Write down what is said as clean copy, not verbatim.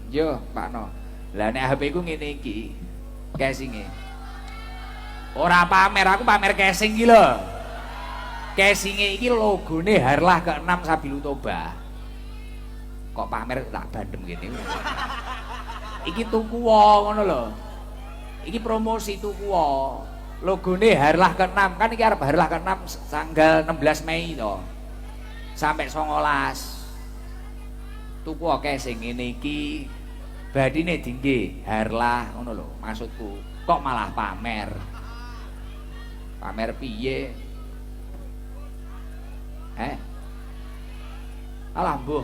Yo, Pak No. Lah nek HP ku ngene iki. Casinge. Ora pamer, aku pamer casing iki lho. Casinge iki logone Harlah ke-6 Sabilu Toba. Kok pamer tak bandem gini. Iki tuku ngono lho. Iki promosi tuku logone Harlah ke-6 kan iki arep Harlah ke-6 tanggal 16 Mei to. Sampai 19. Tuku casing ngene iki badine dingge Harlah ngono lho maksudku. Kok malah pamer? Pamer piye? Alah mbuh